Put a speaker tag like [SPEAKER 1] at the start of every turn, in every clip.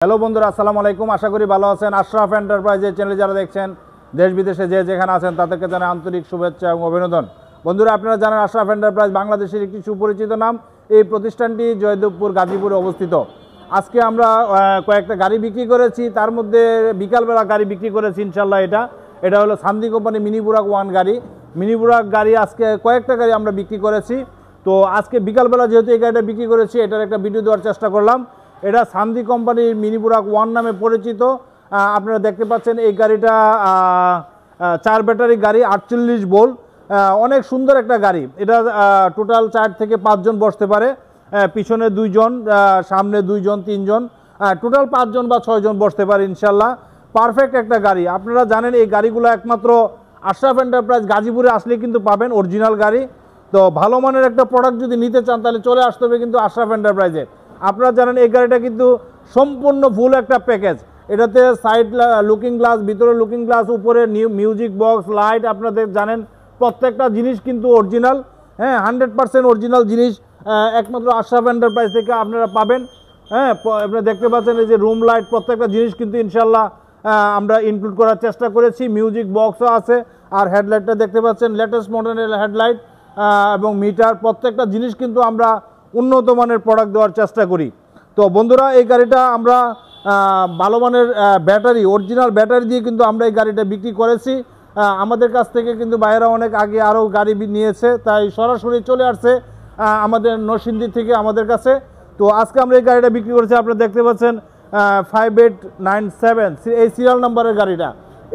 [SPEAKER 1] Hello বন্ধুরা, আসসালামু আলাইকুম। আশা করি ভালো আছেন। আশরাফ এন্টারপ্রাইজের চ্যানেলে যারা দেখছেন, দেশ বিদেশে যে যেখানে আছেন তাদেরকে জানাই আন্তরিক শুভেচ্ছা এবং অভিনন্দন। বন্ধুরা, আপনারা জানেন আশরাফ এন্টারপ্রাইজ বাংলাদেশের একটি সুপরিচিত নাম। এই প্রতিষ্ঠানটি জয়দেবপুর গাজীপুরে অবস্থিত। আজকে আমরা কয়েকটা গাড়ি বিক্রি করেছি, তার মধ্যে বিকালবেলা গাড়ি বিক্রি করেছি ইনশাল্লাহ। এটা হলো সান্দি কোম্পানি মিনি বুরাক 1 গাড়ি। মিনি বুরাক গাড়ি আজকে কয়েকটা গাড়ি আমরা বিক্রি করেছি। তো আজকে বিকালবেলা যেহেতু এই গাড়িটা বিক্রি করেছি, এটার একটা ভিডিও দেওয়ার চেষ্টা করলাম। এটা সান্দি কোম্পানির মিনি বুরাক 1 নামে পরিচিত। আপনারা দেখতে পাচ্ছেন এই গাড়িটা 4 ব্যাটারি গাড়ি, 48 ভোল্ট। অনেক সুন্দর একটা গাড়ি। এটা টোটাল 4 থেকে 5 জন বসতে পারে। পিছনে 2 জন, সামনে 2 জন, 3 জন, টোটাল 5 জন বা 6 জন বসতে পারে ইনশাল্লাহ। পারফেক্ট একটা গাড়ি। আপনারা জানেন এই গাড়িগুলো একমাত্র আশরাফ এন্টারপ্রাইজ গাজীপুরে আসলে কিন্তু পাবেন অরিজিনাল গাড়ি। তো ভালো মানের একটা প্রোডাক্ট যদি নিতে চান তাহলে চলে আসতে হবে কিন্তু আশরাফ এন্টারপ্রাইজে। আপনারা জানেন এই গাড়িটা কিন্তু সম্পূর্ণ ফুল একটা প্যাকেজ। এটাতে সাইড লুকিং গ্লাস, ভিতরে লুকিং গ্লাস, উপরে মিউজিক বক্স, লাইট, আপনাদের জানেন প্রত্যেকটা জিনিস কিন্তু অরিজিনাল। 100% অরিজিনাল জিনিস একমাত্র আশরাফ এন্টারপ্রাইজ থেকে আপনারা পাবেন। আপনারা দেখতে পাচ্ছেন এই যে রুম লাইট, প্রত্যেকটা জিনিস কিন্তু ইনশাল্লাহ আমরা ইনক্লুড করার চেষ্টা করেছি। মিউজিক বক্সও আছে। আর হেডলাইটটা দেখতে পাচ্ছেন লেটেস্ট মডেলের হেডলাইট এবং মিটার, প্রত্যেকটা জিনিস কিন্তু আমরা উন্নত মানের প্রোডাক্ট দেওয়ার চেষ্টা করি। তো বন্ধুরা, এই গাড়িটা আমরা ভালো মানের ব্যাটারি, অরিজিনাল ব্যাটারি দিয়ে কিন্তু আমরা এই গাড়িটা বিক্রি করেছি। আমাদের কাছ থেকে কিন্তু বাইরে অনেক আগে আরও গাড়ি নিয়েছে, তাই সরাসরি চলে আসছে আমাদের নরসিংদী থেকে আমাদের কাছে। তো আজকে আমরা এই গাড়িটা বিক্রি করেছি। আপনারা দেখতে পাচ্ছেন 5897 এই সিরিয়াল নাম্বারের গাড়িটা।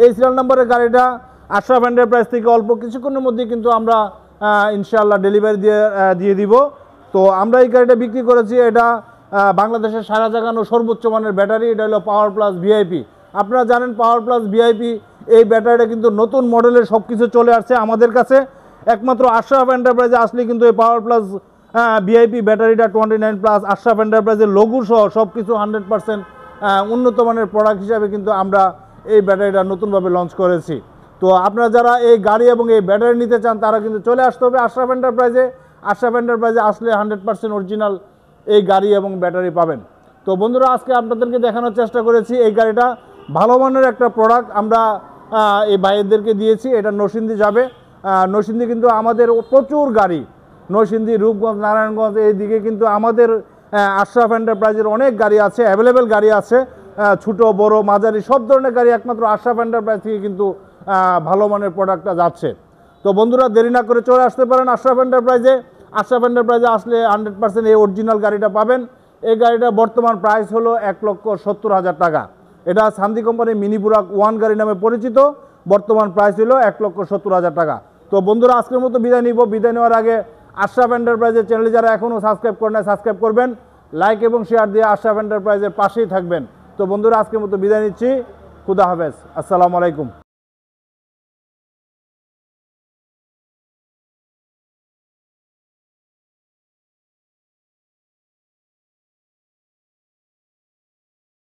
[SPEAKER 1] এই সিরিয়াল নাম্বারের গাড়িটা আশরাফ এন্টারপ্রাইজ থেকে অল্প কিছুক্ষণের মধ্যে কিন্তু আমরা ইনশাআল্লাহ ডেলিভারি দিয়ে দিব। তো আমরা এই গাড়িটা বিক্রি করেছি। এটা বাংলাদেশের সারা জাগানো সর্বোচ্চ মানের ব্যাটারি। এটা হলো পাওয়ার প্লাস ভিআইপি। আপনারা জানেন পাওয়ার প্লাস ভিআইপি এই ব্যাটারিটা কিন্তু নতুন মডেলের সব কিছু চলে আসছে আমাদের কাছে। একমাত্র আশরাফ এন্টারপ্রাইজে আসলে কিন্তু এই পাওয়ার প্লাস ভিআইপি ব্যাটারিটা 29 প্লাস আশরাফ এন্টারপ্রাইজের লোগো সহ সব কিছু 100% উন্নত মানের প্রোডাক্ট হিসাবে কিন্তু আমরা এই ব্যাটারিটা নতুনভাবে লঞ্চ করেছি। তো আপনারা যারা এই গাড়ি এবং এই ব্যাটারি নিতে চান তারা কিন্তু চলে আসতে হবে আশরাফ এন্টারপ্রাইজে। আশরাফ এন্টারপ্রাইজে আসলে 100% অরিজিনাল এই গাড়ি এবং ব্যাটারি পাবেন। তো বন্ধুরা, আজকে আপনাদেরকে দেখানোর চেষ্টা করেছি এই গাড়িটা ভালো মানের একটা প্রোডাক্ট আমরা এই ভাইদেরকে দিয়েছি। এটা নরসিংদী যাবে। নরসিংদী কিন্তু আমাদের প্রচুর গাড়ি, নরসিংদী, রূপগঞ্জ, নারায়ণগঞ্জ এই দিকে কিন্তু আমাদের আশরাফ এন্টারপ্রাইজের অনেক গাড়ি আছে, অ্যাভেলেবেল গাড়ি আছে। ছোট বড় মাঝারি সব ধরনের গাড়ি একমাত্র আশরাফ এন্টারপ্রাইজ থেকে কিন্তু ভালো মানের প্রোডাক্টটা যাচ্ছে। তো বন্ধুরা, দেরি না করে চলে আসতে পারেন আশরাফ এন্টারপ্রাইজে। আশরাফ এন্টারপ্রাইজে আসলে 100% এই অরিজিনাল গাড়িটা পাবেন। এই গাড়িটার বর্তমান প্রাইস হলো 1,70,000 টাকা। এটা সান্দি কোম্পানির মিনি বুরাক 1 গাড়ি নামে পরিচিত। বর্তমান প্রাইস হলো 1,70,000 টাকা। তো বন্ধুরা, আজকের মতো বিদায় নিব। বিদায় নেওয়ার আগে আশরাফ এন্টারপ্রাইজের চ্যানেলে যারা এখনও সাবস্ক্রাইব করেন নাই সাবস্ক্রাইব করবেন, লাইক এবং শেয়ার দিয়ে আশরাফ এন্টারপ্রাইজের পাশেই থাকবেন। তো বন্ধুরা, আজকের মতো বিদায় নিচ্ছি। খুদা হাফেজ। আসসালামু আলাইকুম।